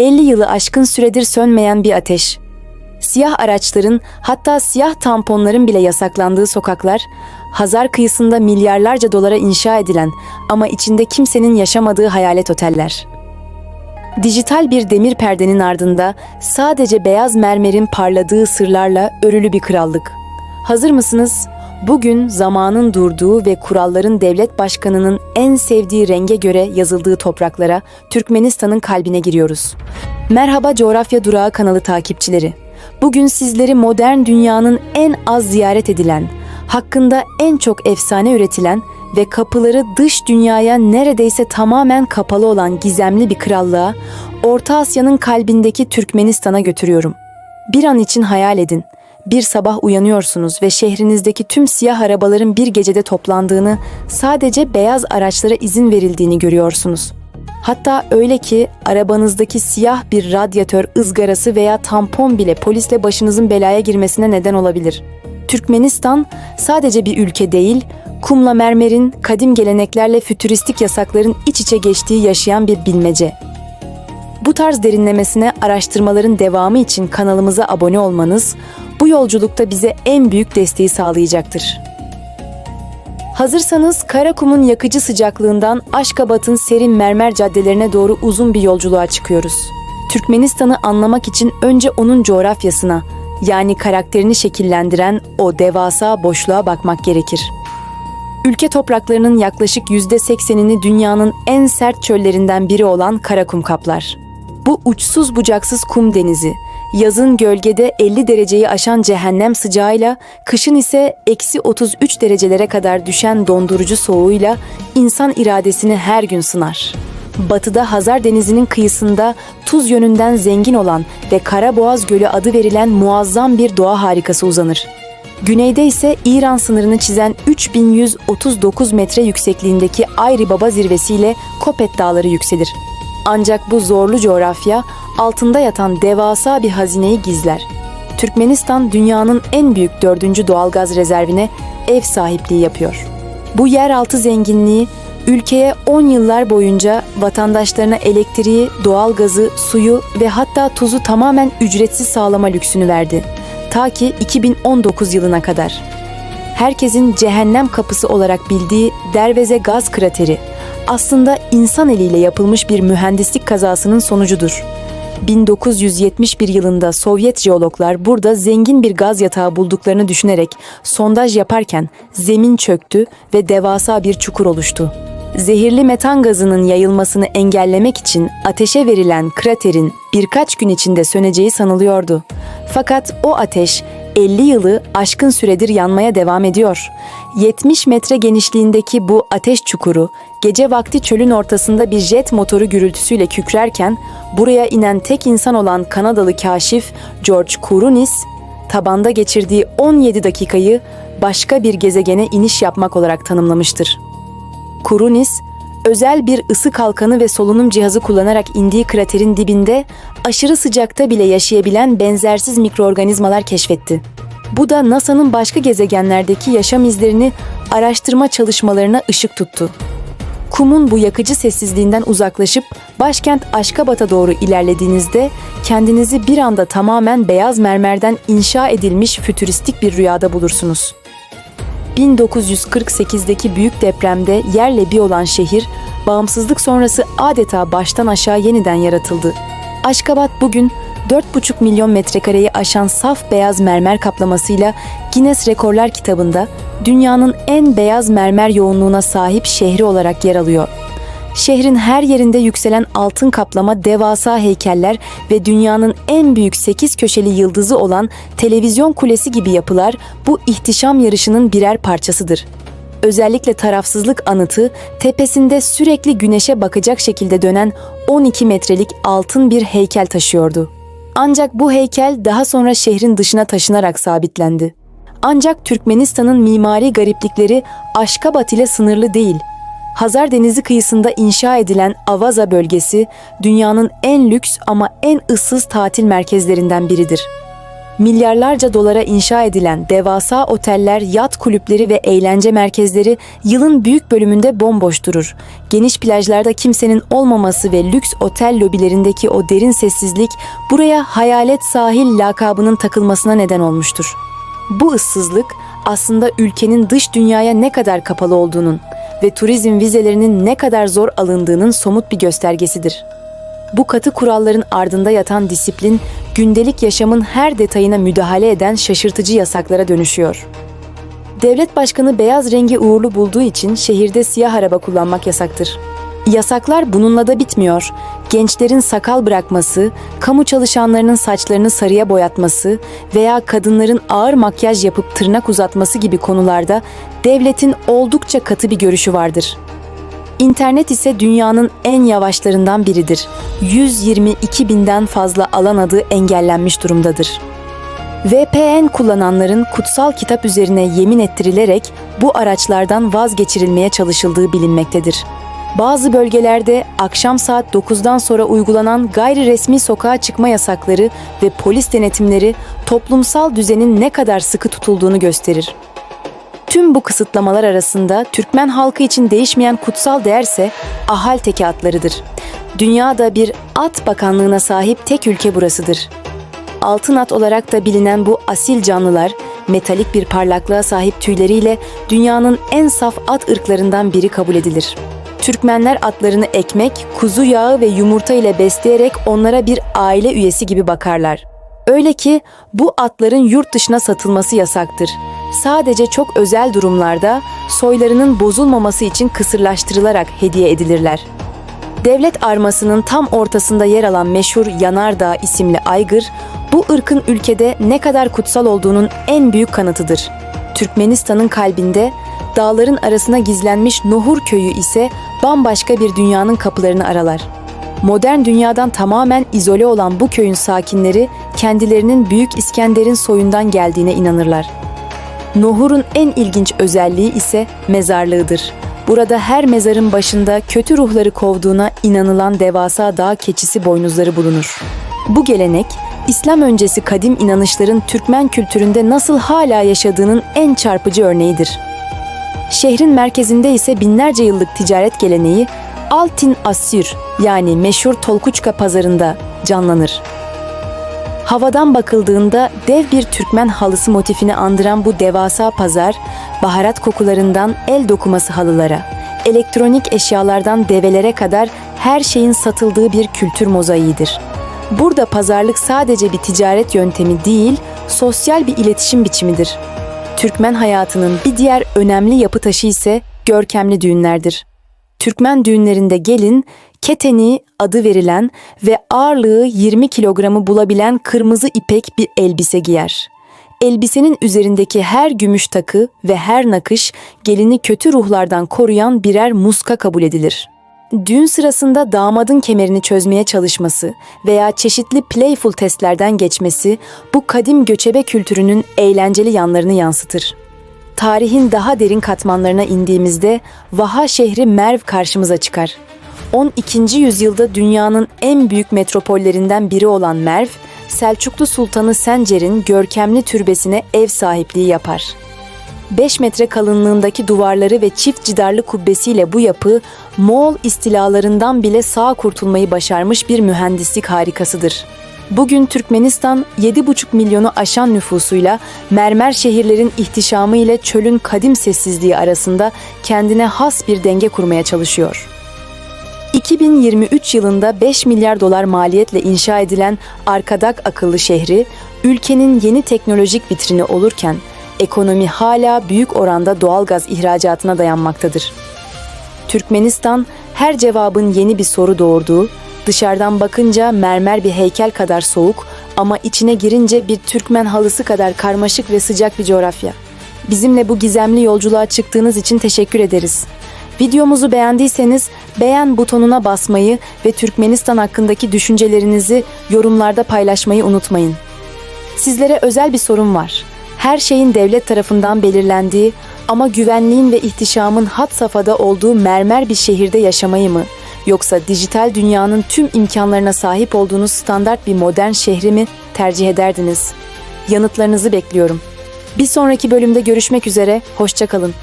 50 yılı aşkın süredir sönmeyen bir ateş. Siyah araçların, hatta siyah tamponların bile yasaklandığı sokaklar, Hazar kıyısında milyarlarca dolara inşa edilen ama içinde kimsenin yaşamadığı hayalet oteller. Dijital bir demir perdenin ardında sadece beyaz mermerin parladığı sırlarla örülü bir krallık. Hazır mısınız? Bugün zamanın durduğu ve kuralların devlet başkanının en sevdiği renge göre yazıldığı topraklara, Türkmenistan'ın kalbine giriyoruz. Merhaba Coğrafya Durağı kanalı takipçileri. Bugün sizleri modern dünyanın en az ziyaret edilen, hakkında en çok efsane üretilen ve kapıları dış dünyaya neredeyse tamamen kapalı olan gizemli bir krallığa, Orta Asya'nın kalbindeki Türkmenistan'a götürüyorum. Bir an için hayal edin. Bir sabah uyanıyorsunuz ve şehrinizdeki tüm siyah arabaların bir gecede toplandığını, sadece beyaz araçlara izin verildiğini görüyorsunuz. Hatta öyle ki arabanızdaki siyah bir radyatör ızgarası veya tampon bile polisle başınızın belaya girmesine neden olabilir. Türkmenistan sadece bir ülke değil, kumla mermerin, kadim geleneklerle fütüristik yasakların iç içe geçtiği yaşayan bir bilmece. Bu tarz derinlemesine araştırmaların devamı için kanalımıza abone olmanız, bu yolculukta bize en büyük desteği sağlayacaktır. Hazırsanız Karakum'un yakıcı sıcaklığından Aşkabat'ın serin mermer caddelerine doğru uzun bir yolculuğa çıkıyoruz. Türkmenistan'ı anlamak için önce onun coğrafyasına, yani karakterini şekillendiren o devasa boşluğa bakmak gerekir. Ülke topraklarının yaklaşık %80'ini dünyanın en sert çöllerinden biri olan Karakum kaplar. Bu uçsuz bucaksız kum denizi, yazın gölgede 50 dereceyi aşan cehennem sıcağıyla, kışın ise -33 derecelere kadar düşen dondurucu soğuğuyla insan iradesini her gün sınar. Batıda Hazar Denizi'nin kıyısında tuz yönünden zengin olan ve Karaboğaz Gölü adı verilen muazzam bir doğa harikası uzanır. Güneyde ise İran sınırını çizen 3139 metre yüksekliğindeki Ayri Baba zirvesiyle Kopet Dağları yükselir. Ancak bu zorlu coğrafya altında yatan devasa bir hazineyi gizler. Türkmenistan dünyanın en büyük 4. doğalgaz rezervine ev sahipliği yapıyor. Bu yeraltı zenginliği ülkeye 10 yıllar boyunca vatandaşlarına elektriği, doğalgazı, suyu ve hatta tuzu tamamen ücretsiz sağlama lüksünü verdi. Ta ki 2019 yılına kadar. Herkesin cehennem kapısı olarak bildiği Derveze gaz krateri aslında insan eliyle yapılmış bir mühendislik kazasının sonucudur. 1971 yılında Sovyet jeologlar burada zengin bir gaz yatağı bulduklarını düşünerek sondaj yaparken zemin çöktü ve devasa bir çukur oluştu. Zehirli metan gazının yayılmasını engellemek için ateşe verilen kraterin birkaç gün içinde söneceği sanılıyordu. Fakat o ateş 50 yılı aşkın süredir yanmaya devam ediyor. 70 metre genişliğindeki bu ateş çukuru gece vakti çölün ortasında bir jet motoru gürültüsüyle kükrerken buraya inen tek insan olan Kanadalı kaşif George Kourounis, tabanda geçirdiği 17 dakikayı başka bir gezegene iniş yapmak olarak tanımlamıştır. Kourounis, özel bir ısı kalkanı ve solunum cihazı kullanarak indiği kraterin dibinde aşırı sıcakta bile yaşayabilen benzersiz mikroorganizmalar keşfetti. Bu da NASA'nın başka gezegenlerdeki yaşam izlerini araştırma çalışmalarına ışık tuttu. Kumun bu yakıcı sessizliğinden uzaklaşıp başkent Aşkabat'a doğru ilerlediğinizde kendinizi bir anda tamamen beyaz mermerden inşa edilmiş fütüristik bir rüyada bulursunuz. 1948'deki büyük depremde yerle bir olan şehir, bağımsızlık sonrası adeta baştan aşağı yeniden yaratıldı. Aşkabat bugün 4,5 milyon metrekareyi aşan saf beyaz mermer kaplamasıyla Guinness Rekorlar kitabında dünyanın en beyaz mermer yoğunluğuna sahip şehri olarak yer alıyor. Şehrin her yerinde yükselen altın kaplama devasa heykeller ve dünyanın en büyük 8 köşeli yıldızı olan televizyon kulesi gibi yapılar bu ihtişam yarışının birer parçasıdır. Özellikle tarafsızlık anıtı tepesinde sürekli güneşe bakacak şekilde dönen 12 metrelik altın bir heykel taşıyordu. Ancak bu heykel daha sonra şehrin dışına taşınarak sabitlendi. Ancak Türkmenistan'ın mimari gariplikleri Aşkabat ile sınırlı değil. Hazar Denizi kıyısında inşa edilen Avaza bölgesi dünyanın en lüks ama en ıssız tatil merkezlerinden biridir. Milyarlarca dolara inşa edilen devasa oteller, yat kulüpleri ve eğlence merkezleri yılın büyük bölümünde bomboş durur. Geniş plajlarda kimsenin olmaması ve lüks otel lobilerindeki o derin sessizlik buraya hayalet sahil lakabının takılmasına neden olmuştur. Bu ıssızlık aslında ülkenin dış dünyaya ne kadar kapalı olduğunun ve turizm vizelerinin ne kadar zor alındığının somut bir göstergesidir. Bu katı kuralların ardında yatan disiplin, gündelik yaşamın her detayına müdahale eden şaşırtıcı yasaklara dönüşüyor. Devlet başkanı beyaz rengi uğurlu bulduğu için şehirde siyah araba kullanmak yasaktır. Yasaklar bununla da bitmiyor. Gençlerin sakal bırakması, kamu çalışanlarının saçlarını sarıya boyatması veya kadınların ağır makyaj yapıp tırnak uzatması gibi konularda devletin oldukça katı bir görüşü vardır. İnternet ise dünyanın en yavaşlarından biridir. 122 binden fazla alan adı engellenmiş durumdadır. VPN kullananların kutsal kitap üzerine yemin ettirilerek bu araçlardan vazgeçirilmeye çalışıldığı bilinmektedir. Bazı bölgelerde akşam saat 9'dan sonra uygulanan gayri resmi sokağa çıkma yasakları ve polis denetimleri toplumsal düzenin ne kadar sıkı tutulduğunu gösterir. Tüm bu kısıtlamalar arasında Türkmen halkı için değişmeyen kutsal değerse Ahal Teke atlarıdır. Dünyada bir at bakanlığına sahip tek ülke burasıdır. Altın at olarak da bilinen bu asil canlılar, metalik bir parlaklığa sahip tüyleriyle dünyanın en saf at ırklarından biri kabul edilir. Türkmenler atlarını ekmek, kuzu yağı ve yumurta ile besleyerek onlara bir aile üyesi gibi bakarlar. Öyle ki bu atların yurt dışına satılması yasaktır. Sadece çok özel durumlarda soylarının bozulmaması için kısırlaştırılarak hediye edilirler. Devlet armasının tam ortasında yer alan meşhur Yanardağ isimli aygır, bu ırkın ülkede ne kadar kutsal olduğunun en büyük kanıtıdır. Türkmenistan'ın kalbinde, dağların arasına gizlenmiş Nohur köyü ise bambaşka bir dünyanın kapılarını aralar. Modern dünyadan tamamen izole olan bu köyün sakinleri kendilerinin Büyük İskender'in soyundan geldiğine inanırlar. Nohur'un en ilginç özelliği ise mezarlığıdır. Burada her mezarın başında kötü ruhları kovduğuna inanılan devasa dağ keçisi boynuzları bulunur. Bu gelenek, İslam öncesi kadim inanışların Türkmen kültüründe nasıl hala yaşadığının en çarpıcı örneğidir. Şehrin merkezinde ise binlerce yıllık ticaret geleneği Altin Asyr yani meşhur Tolkuçka pazarında canlanır. Havadan bakıldığında dev bir Türkmen halısı motifini andıran bu devasa pazar, baharat kokularından el dokuması halılara, elektronik eşyalardan develere kadar her şeyin satıldığı bir kültür mozaiğidir. Burada pazarlık sadece bir ticaret yöntemi değil, sosyal bir iletişim biçimidir. Türkmen hayatının bir diğer önemli yapı taşı ise görkemli düğünlerdir. Türkmen düğünlerinde gelin, keteni adı verilen ve ağırlığı 20 kilogramı bulabilen kırmızı ipek bir elbise giyer. Elbisenin üzerindeki her gümüş takı ve her nakış gelini kötü ruhlardan koruyan birer muska kabul edilir. Düğün sırasında damadın kemerini çözmeye çalışması veya çeşitli playful testlerden geçmesi bu kadim göçebe kültürünün eğlenceli yanlarını yansıtır. Tarihin daha derin katmanlarına indiğimizde Vaha şehri Merv karşımıza çıkar. 12. yüzyılda dünyanın en büyük metropollerinden biri olan Merv, Selçuklu Sultanı Sencer'in görkemli türbesine ev sahipliği yapar. 5 metre kalınlığındaki duvarları ve çift cidarlı kubbesiyle bu yapı, Moğol istilalarından bile sağ kurtulmayı başarmış bir mühendislik harikasıdır. Bugün Türkmenistan 7,5 milyonu aşan nüfusuyla mermer şehirlerin ihtişamı ile çölün kadim sessizliği arasında kendine has bir denge kurmaya çalışıyor. 2023 yılında 5 milyar dolar maliyetle inşa edilen Arkadak akıllı şehri, ülkenin yeni teknolojik vitrini olurken, ekonomi hala büyük oranda doğalgaz ihracatına dayanmaktadır. Türkmenistan, her cevabın yeni bir soru doğurduğu, dışarıdan bakınca mermer bir heykel kadar soğuk ama içine girince bir Türkmen halısı kadar karmaşık ve sıcak bir coğrafya. Bizimle bu gizemli yolculuğa çıktığınız için teşekkür ederiz. Videomuzu beğendiyseniz beğen butonuna basmayı ve Türkmenistan hakkındaki düşüncelerinizi yorumlarda paylaşmayı unutmayın. Sizlere özel bir sorum var. Her şeyin devlet tarafından belirlendiği ama güvenliğin ve ihtişamın had safhada olduğu mermer bir şehirde yaşamayı mı, yoksa dijital dünyanın tüm imkanlarına sahip olduğunuz standart bir modern şehri mi tercih ederdiniz? Yanıtlarınızı bekliyorum. Bir sonraki bölümde görüşmek üzere, hoşça kalın.